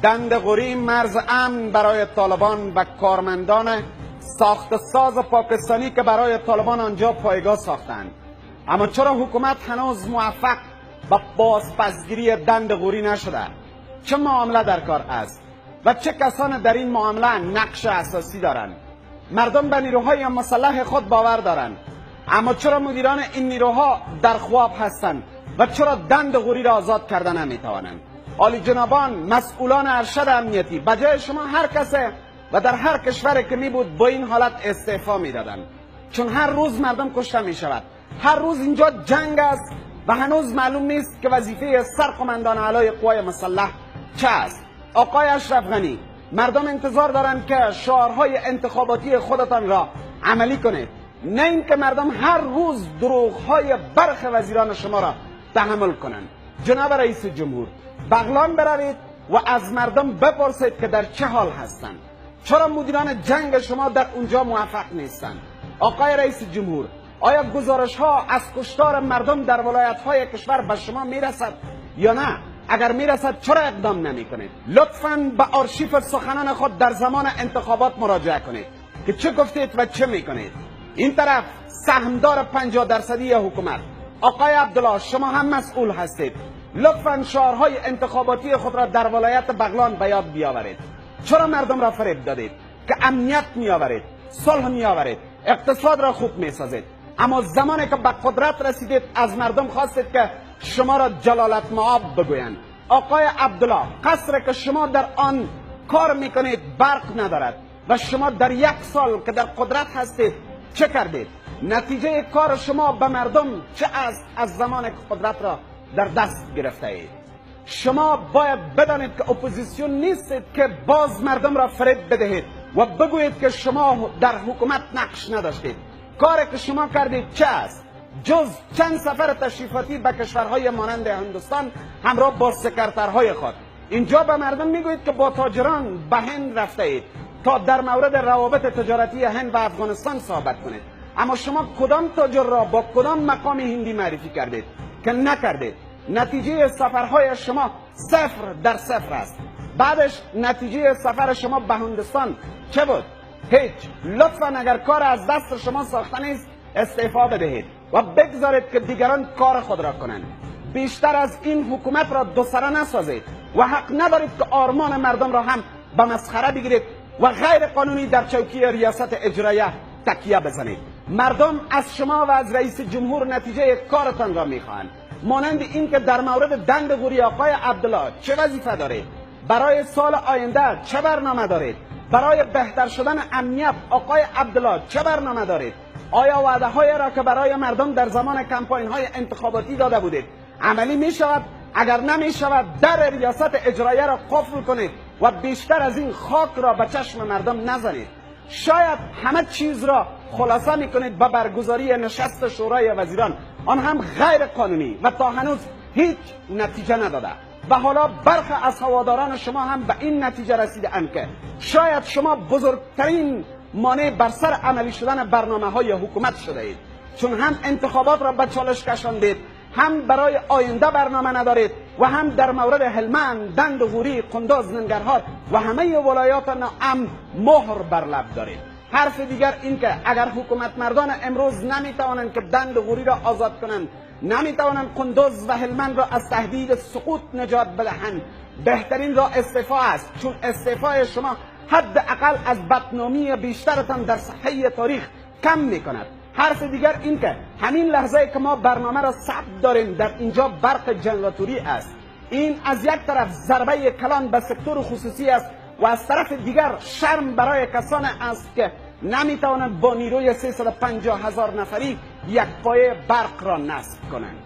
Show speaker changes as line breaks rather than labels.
دندقوری مرز امن برای طالبان و کارمندان ساخت ساز پاکستانی که برای طالبان آنجا پایگاه ساختند. اما چرا حکومت هنوز موفق به بازپسگیری دندقوری نشده؟ چه معامله در کار است و چه کسان در این معامله نقش اساسی دارند؟ مردم به نیروهای مسلح خود باور دارند، اما چرا مدیران این نیروها در خواب هستند و چرا دندقوری را آزاد کرده نمیتوانند؟ عالی جنابان مسئولان ارشد امنیتی، بجای شما هر کسی و در هر کشوری که می بود با این حالت استعفا میدادند، چون هر روز مردم کشته می شود. هر روز اینجا جنگ است و هنوز معلوم نیست که وظیفه سرقمندان اعلای قوای مسلح چه است. آقای اشرف غنی، مردم انتظار دارند که شعارهای انتخاباتی خودتان را عملی کنید، نه اینکه مردم هر روز دروغهای برخی وزیران شما را تحمل کنند. جناب رئیس جمهور، بغلان بروید و از مردم بپرسید که در چه حال هستند. چرا مدیران جنگ شما در اونجا موفق نیستند؟ آقای رئیس جمهور، آیا گزارش ها از کشتار مردم در ولایت های کشور به شما میرسد یا نه؟ اگر میرسد چرا اقدام نمی کنید؟ لطفاً به آرشیف سخنان خود در زمان انتخابات مراجعه کنید که چه گفتید و چه میکنید. این طرف سهمدار 50% حکومت آقای عبدالله، شما هم مسئول هستید. لطفاً شعارهای انتخاباتی خود را در ولایت بغلان به یاد بیاورید. چرا مردم را فریب دادید که امنیت میآورید، صلح میآورید، اقتصاد را خوب میسازید، اما زمانی که به قدرت رسیدید از مردم خواستید که شما را جلالت مآب بگویند. آقای عبدالله، قصر که شما در آن کار میکنید برق ندارد و شما در 1 سال که در قدرت هستید چه کردید؟ نتیجه کار شما به مردم چه است از زمان که قدرت را در دست گرفته اید؟ شما باید بدانید که اپوزیسیون نیستید که باز مردم را فریب بدهید و بگویید که شما در حکومت نقش نداشتید. کاری که شما کردید چه است؟ جز چند سفر تشریفاتی به کشورهای مانند هندوستان همراه با سکرترهای خود. اینجا به مردم میگویید که با تاجران به هند رفته اید تا در مورد روابط تجارتی هند و افغانستان صحبت کنید، اما شما کدام تاجر را با کدام مقام هندی معرفی کردید که نکردید؟ نتیجه سفرهای شما 0 است. بعدش نتیجه سفر شما به هندوستان چه بود؟ هیچ. لطفا اگر کار از دست شما ساخته نیست استعفا بدهید و بگذارید که دیگران کار خود را کنند. بیشتر از این حکومت را دو سره نسازید و حق ندارید که آرمان مردم را هم به مسخره بگیرید و غیر قانونی در چوکی ریاست اجرایه تکیه بزنید. مردم از شما و از رئیس جمهور نتیجه کارتان را میخواهند، مانند این که در مورد دندقوری آقای عبدالله چه وظیفه دارید؟ برای سال آینده چه برنامه دارید؟ برای بهتر شدن امنیت آقای عبدالله چه برنامه دارید؟ آیا وعده های را که برای مردم در زمان کمپاین های انتخاباتی داده بودید عملی می شود؟ اگر نمی شود در ریاست اجرایه را قفل کنید و بیشتر از این خاک را به چشم مردم نزنید. شاید همه چیز را خلاصه می کنید به برگزاری نشست شورای وزیران، آن هم غیر قانونی و تا هنوز هیچ نتیجه نداده. و حالا برخی از هواداران شما هم به این نتیجه رسیده اند که شاید شما بزرگترین مانع بر سر عملی شدن برنامه های حکومت شده اید، چون هم انتخابات را به چالش کشاندید، هم برای آینده برنامه ندارید و هم در مورد هلمند، دندقوری، قندوز، ننگرهار و همه ولایات ناامن مهر بر لب دارید. حرف دیگر این که اگر حکومت مردان امروز نمیتوانند که دندقوری را آزاد کنند، نمیتوانند قندوز و هلمند را از تهدید سقوط نجات بدهند، بهترین راه استعفا است، چون استعفای شما حداقل از بدنامی بیشترتان در صحیح تاریخ کم میکند. حرف دیگر این که همین لحظه که ما برنامه را ثبت داریم در اینجا برق جنراتوری است. این از یک طرف ضربه کلان به سکتور خصوصی است و از طرف دیگر شرم برای کسان است که نمیتوانند با نیروی 350,000 نفری یک پایه برق را نصب کنند.